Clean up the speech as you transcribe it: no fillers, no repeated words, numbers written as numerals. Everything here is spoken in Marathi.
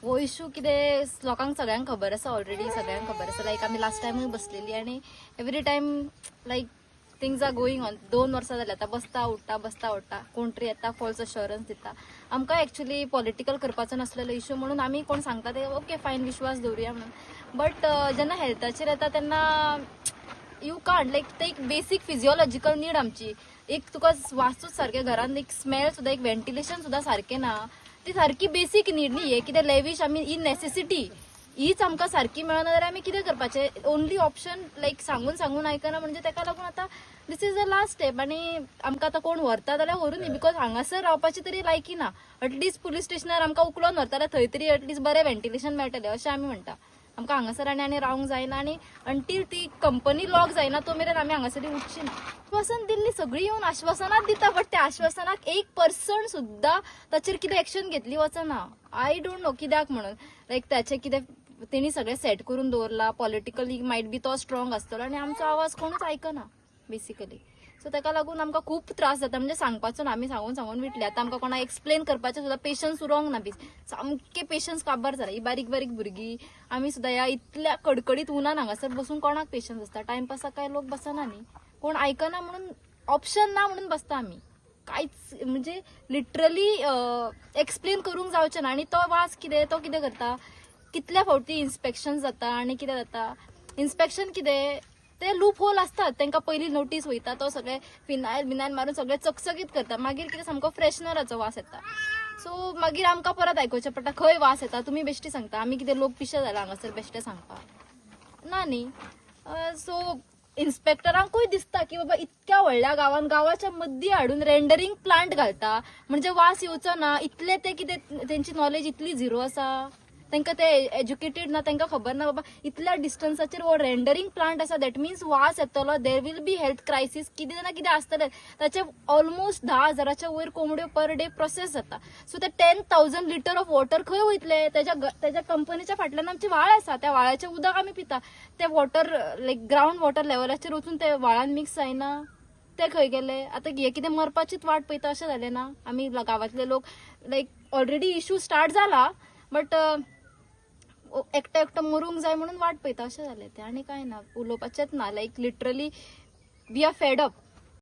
हो इश्यू कितें लोकांक सगळ्यांक खबर आसा ऑलरेडी, सगळ्यांक खबर आसा. लायक आमी लास्ट टायमूय बसलेली आनी every time like things are going on. 2 वर्सां जाली आतां, बसता उठता कोण तरी येता, फॉल्स अश्युरन्स दिता. आमकां एक्चुअली पॉलिटिकल करपाचो नासलेलो इश्यू म्हणून आमी कोण सांगता ते ओके फायन विश्वास दवरुया म्हणून. बट जेन्ना हेल्थाचेर येता तेन्ना यू कांट लायक ते एक बेसीक फिजिओलॉजिकल नीड आमची. एक तुका वाचूच सारकें घरान एक स्मेल सुद्दां, एक व्हेंटिलेशन सुद्दां सारकें ना, ती सारकी बेसीक नीड न्ही. हे कितें लेविश आमी इन नेसेसिटी हीच आमकां सारकी मेळना जाल्यार आमी कितें करपाचें. ओनली ऑप्शन लायक सांगून आयकना म्हणजे ताका लागून आतां दिस इज द लास्ट स्टेप. आनी आमकां आतां कोण व्हरता जाल्यार व्हरू न्ही, बिकॉज हांगासर रावपाची तरी लायकी ना. एटलिस्ट पुलीस स्टेशनार आमकां उखलून व्हरता जाल्यार थंय तरी एटलिस्ट बरें व्हेंटिलेशन मेळटलें अशें आमी म्हणटा. आमकां हांगासर आनी रावंक जायना आनी अंटील ती कंपनी लॉक जायना तो मेरेन आमी हांगासर उठची ना. आश्वासन दिल्ली सगळीं येवन आश्वासनात दिता, बट त्या आश्वासनाक 1% सुद्दां ताचेर कितें एक्शन घेतली वचना. आय डोंट नो कित्याक म्हणून. लायक ताचें कितें तेणी सगळें सेट करून दवरला, पॉलिटिकली मायट बी तो स्ट्रॉंग आसतलो आनी आमचो आवाज कोणूच आयकना बेसिकली. सो ताका लागून आमकां खूब त्रास जाता. म्हणजे सांगपाचो ना, आमी सांगून विटले. आतां आमकां कोणाक एक्सप्लेन करपाचें सुद्दां पेशन्स उरोंक ना. सामकें पेशन्स काबार जाला. ही बारीक भुरगीं आमी सुद्दां ह्या इतल्या कडकडीत उनान हांगासर बसून कोणाक पेशन्स आसता. टायमपासाक काय लोक बसना न्ही, कोण आयकना म्हणून ऑप्शन ना म्हणून बसता आमी. कांयच म्हणजे लिटरली एक्सप्लेन करूंक जावचें ना. आनी तो वास कितें, तो कितें करता, कितल्या फावटी इन्स्पेक्शन जाता आनी कितें जाता. इन्स्पेक्शन कितें ते लूप होल असतात, तांकां पयलीं नोटीस वयता, तो सगळे फिनायल मारून सगळे चकचकीत करता. मागीर कितें सामको फ्रेशनराचो वास येता. सो मागीर आमकां परत आयकुचें पडटा खंय वास येता, तुमी बेश्टी सांगता. आमी कितें लोक पिशे जाला हांगासर बेश्टे सांगपाक ना न्ही. सो इन्स्पेक्टरांकूय दिसता की बाबा इतक्या व्हडल्या गांवाच्या मदीं हाडून रेंडरिंग प्लांट घालता म्हणजे वास येवचो ना. इतले ते कितें तेंची नॉलेज इतली झिरो आसा, तांकां ते एज्युकेटेड ना, तांकां खबर ना बाबा इतल्या डिस्टन्साचेर हो रेंडरिंग प्लांट आसा. दॅट मिन्स वास येतलो, there will be health crisis, कितें ना कितें आसतलें. ताचे ऑलमोस्ट 10,000च्या वयर कोंबड्यो पर डे प्रोसेस जाता. सो ते 10,000 लिटर ऑफ वॉटर खंय वयतले. त्याच्या कंपनीच्या फाटल्यान आमची व्हाळ आसा, त्या व्हाळाचें उदक आमी पिता. ते वॉटर लायक ग्राउंड वॉटर लेवलाचेर वचून ते व्हाळान मिक्स जायना, ते खंय गेले. आतां हे कितें मरपाचीच वाट पळयता अशें जालें ना. आमी गांवांतले लोक लायक ऑलरेडी इश्यू स्टार्ट जाला, बट एकटो मरूंक जाय म्हणून वाट पळयता अशें जालें ते. आनी कांय ना, उलोवपाचेंच ना. Like literally we are fed up.